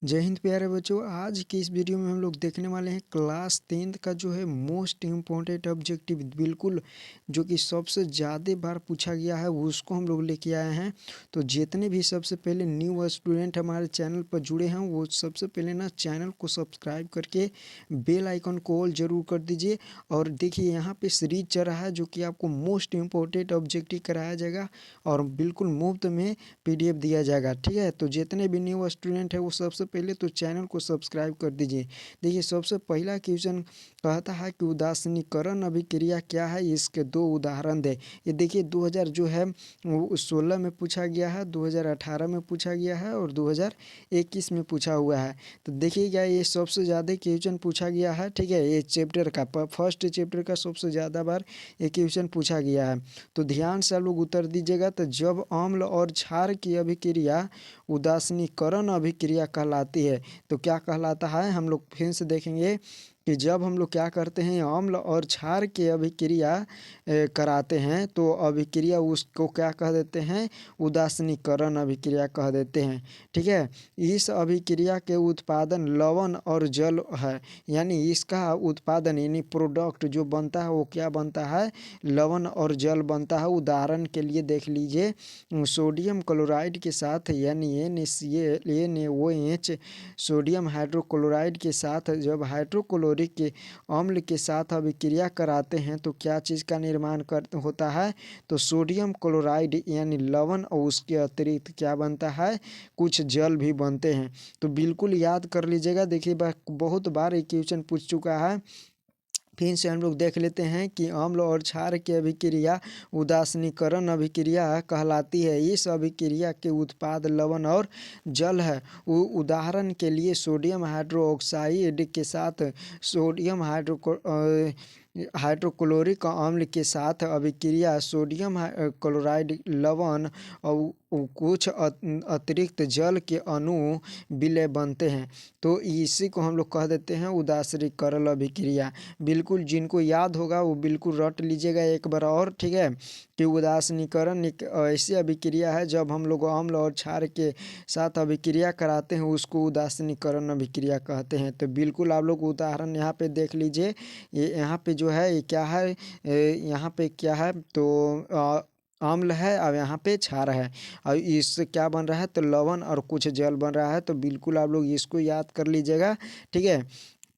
जय हिंद प्यारे बच्चों। आज की इस वीडियो में हम लोग देखने वाले हैं क्लास 10th का जो है मोस्ट इम्पोर्टेंट ऑब्जेक्टिव, बिल्कुल जो कि सबसे ज़्यादा बार पूछा गया है वो उसको हम लोग लेके आए हैं। तो जितने भी सबसे पहले न्यू स्टूडेंट हमारे चैनल पर जुड़े हैं वो सबसे पहले ना चैनल को सब्सक्राइब करके बेल आइकन को ऑल ज़रूर कर दीजिए। और देखिए यहाँ पे सीरीज चल रहा है जो कि आपको मोस्ट इम्पोर्टेंट ऑब्जेक्टिव कराया जाएगा और बिल्कुल मुफ्त में PDF दिया जाएगा। ठीक है, तो जितने भी न्यू स्टूडेंट है वो सबसे पहले तो चैनल को सब्सक्राइब कर दीजिए। देखिए सबसे पहला क्वेश्चन कहता है कि उदासीनीकरण अभिक्रिया क्या है, इसके दो उदाहरण दे। ये देखिए 2000 जो है वो 16 में पूछा गया है, 2018 में पूछा गया है और 2021 में पूछा हुआ है। तो देखिएगा ये सबसे ज़्यादा क्वेश्चन पूछा गया है। ठीक है, ये चैप्टर का फर्स्ट चैप्टर का सबसे ज़्यादा बार ये क्वेश्चन पूछा गया है। तो ध्यान से आप लोग उत्तर दीजिएगा। तो जब अम्ल और क्षार की अभिक्रिया उदासीनीकरण अभिक्रिया कहलाती है तो क्या कहलाता है, हम लोग फिर से देखेंगे कि जब हम लोग क्या करते हैं अम्ल और क्षार की अभिक्रिया कराते हैं तो अभिक्रिया उसको क्या कह देते हैं, उदासीनीकरण अभिक्रिया कह देते हैं। ठीक है, इस अभिक्रिया के उत्पादन लवण और जल है, यानी इसका उत्पादन यानी प्रोडक्ट जो बनता है वो क्या बनता है, लवण और जल बनता है। उदाहरण के लिए देख लीजिए सोडियम क्लोराइड के साथ यानी NaOH सोडियम हाइड्रोक्लोराइड के साथ जब हाइड्रोक्लोरिक के अम्ल के साथ अभिक्रिया कराते हैं तो क्या चीज़ का निर्माण कर होता है, तो सोडियम क्लोराइड यानी लवण और उसके अतिरिक्त क्या बनता है, कुछ जल भी बनते हैं। तो बिल्कुल याद कर लीजिएगा। देखिए बहुत बार ये क्वेश्चन पूछ चुका है। फिर से हम लोग देख लेते हैं कि अम्ल और क्षार की अभिक्रिया उदासीनीकरण अभिक्रिया कहलाती है। इस अभिक्रिया के उत्पाद लवण और जल है। उदाहरण के लिए सोडियम हाइड्रोक्साइड के साथ सोडियम हाइड्रोक्लोरिक अम्ल के साथ अभिक्रिया सोडियम क्लोराइड लवण और कुछ अतिरिक्त जल के अणु विलय बनते हैं। तो इसी को हम लोग कह देते हैं उदासीनीकरण अभिक्रिया। बिल्कुल जिनको याद होगा वो बिल्कुल रट लीजिएगा एक बार और। ठीक है, कि उदासीनीकरण एक ऐसी अभिक्रिया है जब हम लोग अम्ल और क्षार के साथ अभिक्रिया कराते हैं उसको उदासीनीकरण अभिक्रिया कहते हैं। तो बिल्कुल आप लोग उदाहरण यहाँ पे देख लीजिए। ये यहाँ पे जो है ये क्या है, यहाँ पे क्या है तो अम्ल है और यहाँ पे क्षार है और इससे क्या बन रहा है तो लवण और कुछ जल बन रहा है। तो बिल्कुल आप लोग इसको याद कर लीजिएगा। ठीक है,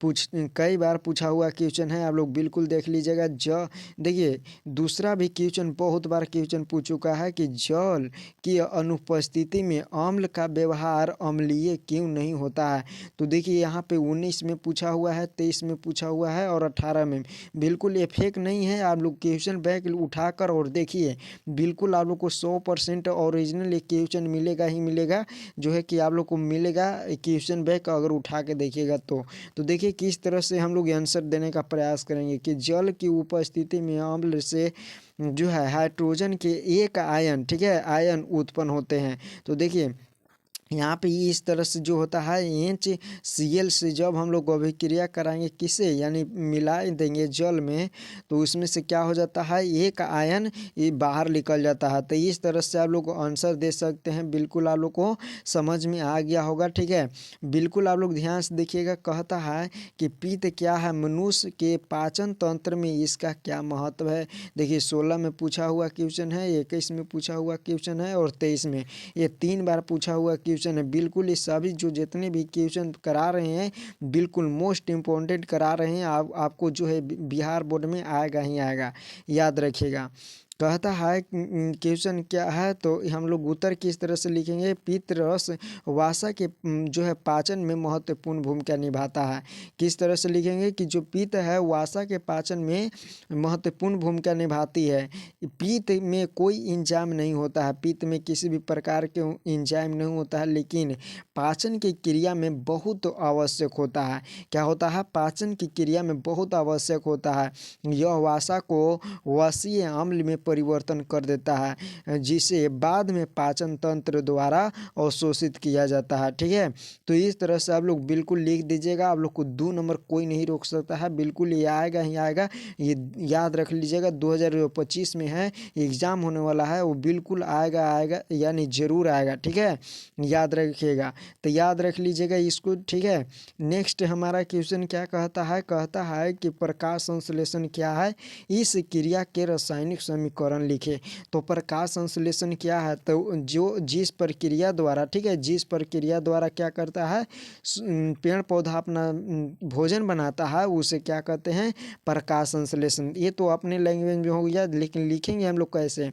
कई बार पूछा हुआ क्वेश्चन है, आप लोग बिल्कुल देख लीजिएगा। देखिए दूसरा भी क्वेश्चन बहुत बार क्वेश्चन पूछ चुका है कि जल की अनुपस्थिति में अम्ल का व्यवहार अम्लीय क्यों नहीं होता है। तो देखिए यहाँ पे 19 में पूछा हुआ है, 23 में पूछा हुआ है और 18 में। बिल्कुल ये फेक नहीं है, आप लोग क्वेश्चन बैक उठाकर और देखिए बिल्कुल आप लोग को 100% ओरिजिनल एक क्वेश्चन मिलेगा ही मिलेगा, जो है कि आप लोग को मिलेगा क्वेश्चन बैक अगर उठा के देखिएगा तो देखिए किस तरह से हम लोग आंसर देने का प्रयास करेंगे कि जल की उपस्थिति में अम्ल से जो है हाइड्रोजन के एक आयन, ठीक है, आयन उत्पन्न होते हैं। तो देखिए यहाँ पे इस तरह से जो होता है HCl से जब हम लोग अभिक्रिया कराएंगे किसे यानी मिला देंगे जल में तो उसमें से क्या हो जाता है, एक आयन ये बाहर निकल जाता है। तो इस तरह से आप लोग आंसर दे सकते हैं। बिल्कुल आप लोग को समझ में आ गया होगा। ठीक है, बिल्कुल आप लोग ध्यान से देखिएगा। कहता है कि पित्त क्या है, मनुष्य के पाचन तंत्र में इसका क्या महत्व है। देखिए 16 में पूछा हुआ क्वेश्चन है, 21 में पूछा हुआ क्वेश्चन है और 23 में, ये 3 बार पूछा हुआ क्वेश्चन है। बिल्कुल ये सभी जो जितने भी क्वेश्चन करा रहे हैं बिल्कुल मोस्ट इम्पोर्टेंट करा रहे हैं। आपको जो है बिहार बोर्ड में आएगा ही आएगा, याद रखिएगा। कहता है क्वेश्चन क्या है तो हम लोग उत्तर किस तरह से लिखेंगे, पित्त रस वासा के जो है पाचन में महत्वपूर्ण भूमिका निभाता है। किस तरह से लिखेंगे कि जो पित्त है वासा के पाचन में महत्वपूर्ण भूमिका निभाती है। पित्त में कोई एंजाइम नहीं होता है, पित्त में किसी भी प्रकार के एंजाइम नहीं होता है, लेकिन पाचन की क्रिया में बहुत आवश्यक होता है। क्या होता है, पाचन की क्रिया में बहुत आवश्यक होता है। यह वासा को वसीय अम्ल में परिवर्तन कर देता है, जिसे बाद में पाचन तंत्र द्वारा अवशोषित किया जाता है। ठीक है, तो इस तरह से आप लोग बिल्कुल लिख दीजिएगा। आप लोग को 2 नंबर कोई नहीं रोक सकता है, बिल्कुल ये आएगा ही आएगा, ये याद रख लीजिएगा। 2025 में है, एग्ज़ाम होने वाला है, वो बिल्कुल आएगा आएगा यानी ज़रूर आएगा। ठीक है, याद रखिएगा, तो याद रख लीजिएगा इसको। ठीक है, नेक्स्ट हमारा क्वेश्चन क्या कहता है कि प्रकाश संश्लेषण क्या है, इस क्रिया के रासायनिक समीकरण लिखे। तो प्रकाश संश्लेषण क्या है, तो जो जिस प्रक्रिया द्वारा, ठीक है, जिस प्रक्रिया द्वारा क्या करता है, पेड़ पौधा अपना भोजन बनाता है, उसे क्या कहते हैं, प्रकाश संश्लेषण। ये तो अपने लैंग्वेज में हो गया, लेकिन लिखेंगे हम लोग कैसे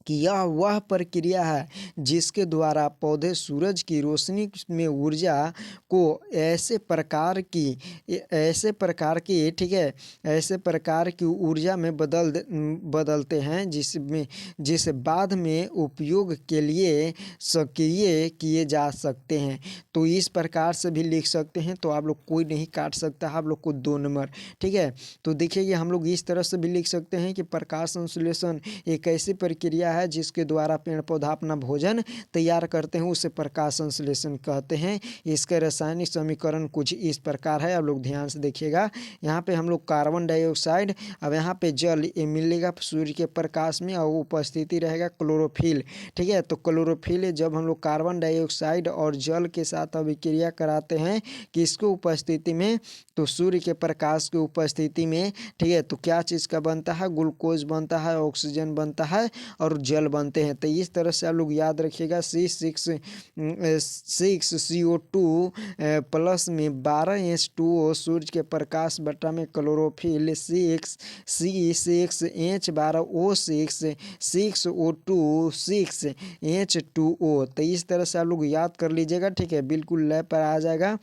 कि यह वह प्रक्रिया है जिसके द्वारा पौधे सूरज की रोशनी में ऊर्जा को ऐसे प्रकार की ठीक है, ऐसे प्रकार की ऊर्जा में बदलते हैं जिसे बाद में उपयोग के लिए सक्रिय किए जा सकते हैं। तो इस प्रकार से भी लिख सकते हैं, तो आप लोग कोई नहीं काट सकता, आप लोग को 2 नंबर। ठीक है, तो देखिए हम लोग इस तरह से भी लिख सकते हैं कि प्रकाश संश्लेषण एक ऐसी प्रक्रिया है जिसके द्वारा पेड़ पौधा अपना भोजन तैयार करते हैं, उसे प्रकाश संश्लेषण कहते हैं। इसका रासायनिक समीकरण कुछ इस प्रकार है, आप लोग ध्यान से देखिएगा। यहाँ पे हम लोग कार्बन डाइऑक्साइड, अब यहाँ पे जल ये मिलेगा सूर्य के प्रकाश में, और उपस्थिति रहेगा क्लोरोफिल। ठीक है, तो क्लोरोफिल जब हम लोग कार्बन डाइऑक्साइड और जल के साथ अभिक्रिया कराते हैं किसको उपस्थिति में, तो सूर्य के प्रकाश की उपस्थिति में। ठीक है, तो क्या चीज़ का बनता है, ग्लूकोज बनता है, ऑक्सीजन बनता है और जल बनते हैं। तो इस तरह से आप लोग याद रखिएगा, CO2 प्लस में 12H2O सूर्य के प्रकाश बटा में क्लोरोफिल 6H12O6 6O2 6H2O। तो इस तरह से आप लोग याद कर लीजिएगा। ठीक है, बिल्कुल लय पर आ जाएगा।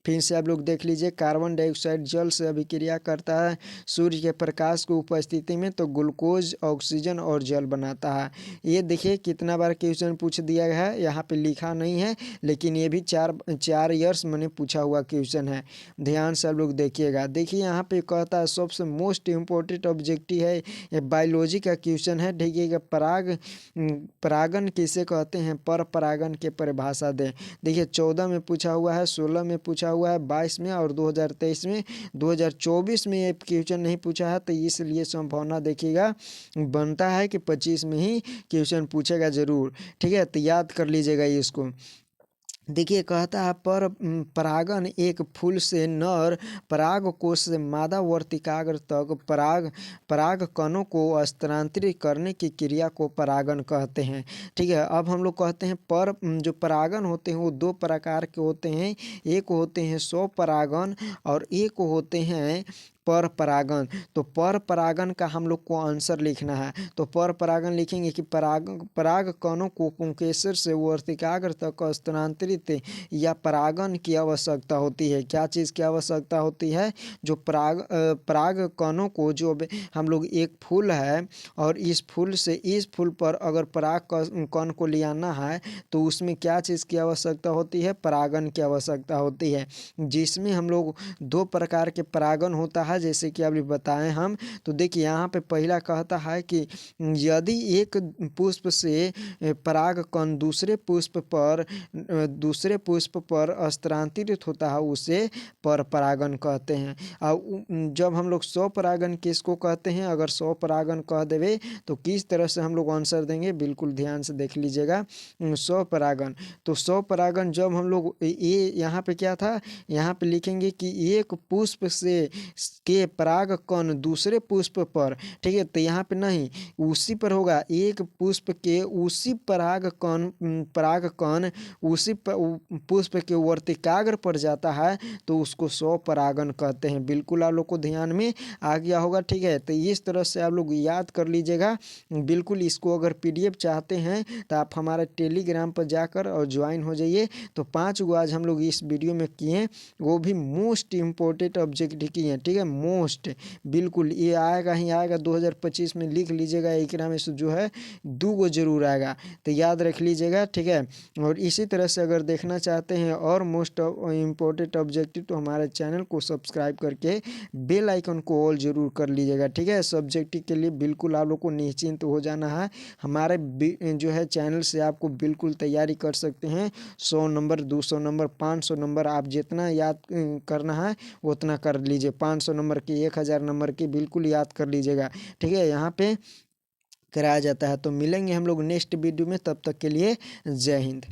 फिर से आप लोग देख लीजिए, कार्बन डाइऑक्साइड जल से अभिक्रिया करता है सूर्य के प्रकाश की उपस्थिति में, तो ग्लूकोज, ऑक्सीजन और जल बनाता है। ये देखिए कितना बार क्वेश्चन पूछ दिया गया है, यहाँ पे लिखा नहीं है, लेकिन ये भी चार ईयर्स मैंने पूछा हुआ क्वेश्चन है। ध्यान से आप लोग देखिएगा। देखिए यहाँ पे कहता है सबसे मोस्ट इम्पोर्टेंट ऑब्जेक्टिव है, ये बायोलॉजी का क्वेश्चन है। देखिएगा, परागन किसे कहते हैं, पर परागन के परिभाषा दें। देखिए 14 में पूछा हुआ है, 16 में पूछा हुआ है, 22 में और 2023 में। 2024 में ये क्वेश्चन नहीं पूछा है, तो इसलिए संभावना देखिएगा बनता है कि 25 में ही क्वेश्चन पूछेगा ज़रूर। ठीक है, तो याद कर लीजिएगा इसको। देखिए कहता है पर परागन एक फूल से नर पराग कोश से मादा वर्तिकाग्र तक पराग कणों को स्थानांतरित करने की क्रिया को परागन कहते हैं। ठीक है, अब हम लोग कहते हैं पर जो परागन होते हैं वो 2 प्रकार के होते हैं, एक होते हैं स्वपरागन और एक होते हैं पर परागन। तो पर परागन का हम लोग को आंसर लिखना है, तो पर परागन लिखेंगे कि पराग कणों को पुंकेसर से वर्तिकाग्र तक स्थानांतरित या परागन की आवश्यकता होती है। क्या चीज़ की आवश्यकता होती है, जो पराग कणों को, जो हम लोग एक फूल है और इस फूल से इस फूल पर अगर पराग कण को ले आना है तो उसमें क्या चीज़ की आवश्यकता होती है, परागन की आवश्यकता होती है, जिसमें हम लोग 2 प्रकार के परागन होता है जैसे कि अभी बताएं हम। तो देखिए यहाँ पे पहला कहता है कि यदि एक पुष्प से पराग कण दूसरे पुष्प पर स्थानांतरित होता है उसे पर परागन कहते हैं। और जब हम लोग स्वपरागन किसको कहते हैं, अगर स्वपरागन कह देवे तो किस तरह से हम लोग आंसर देंगे, बिल्कुल ध्यान से देख लीजिएगा। स्वपरागन, तो स्वपरागन जब हम लोग ये यहाँ पे क्या था, यहाँ पे लिखेंगे कि एक पुष्प से के पराग कण दूसरे पुष्प पर। ठीक है, तो यहाँ पे नहीं, उसी पर होगा, एक पुष्प के उसी पराग कण उसी पुष्प के वर्तिकाग्र पर जाता है तो उसको स्वपरागन कहते हैं। बिल्कुल आप लोग को ध्यान में आ गया होगा। ठीक है, तो इस तरह से आप लोग याद कर लीजिएगा बिल्कुल। इसको अगर PDF चाहते हैं तो आप हमारे टेलीग्राम पर जाकर और ज्वाइन हो जाइए। तो 5 गो आज हम लोग इस वीडियो में किए, वो भी मोस्ट इम्पोर्टेंट ऑब्जेक्ट किए हैं। ठीक है, मोस्ट, बिल्कुल ये आएगा ही आएगा 2025 में, लिख लीजिएगा। एकरा में से जो है 2 गो जरूर आएगा, तो याद रख लीजिएगा। ठीक है, और इसी तरह से अगर अगर देखना चाहते हैं और मोस्ट इम्पोर्टेंट ऑब्जेक्टिव तो हमारे चैनल को सब्सक्राइब करके बेल आइकन को ऑल ज़रूर कर लीजिएगा, ठीक है। सब्जेक्टिव के लिए बिल्कुल आप लोग को निश्चिंत हो जाना है। हमारे जो है चैनल से आपको बिल्कुल तैयारी कर सकते हैं। 100 नंबर, 200 नंबर, 500 नंबर, आप जितना याद करना है उतना कर लीजिए। 500 नंबर की, 1000 नंबर की बिल्कुल याद कर लीजिएगा, ठीक है। यहाँ पे कराया जाता है। तो मिलेंगे हम लोग नेक्स्ट वीडियो में, तब तक के लिए जय हिंद।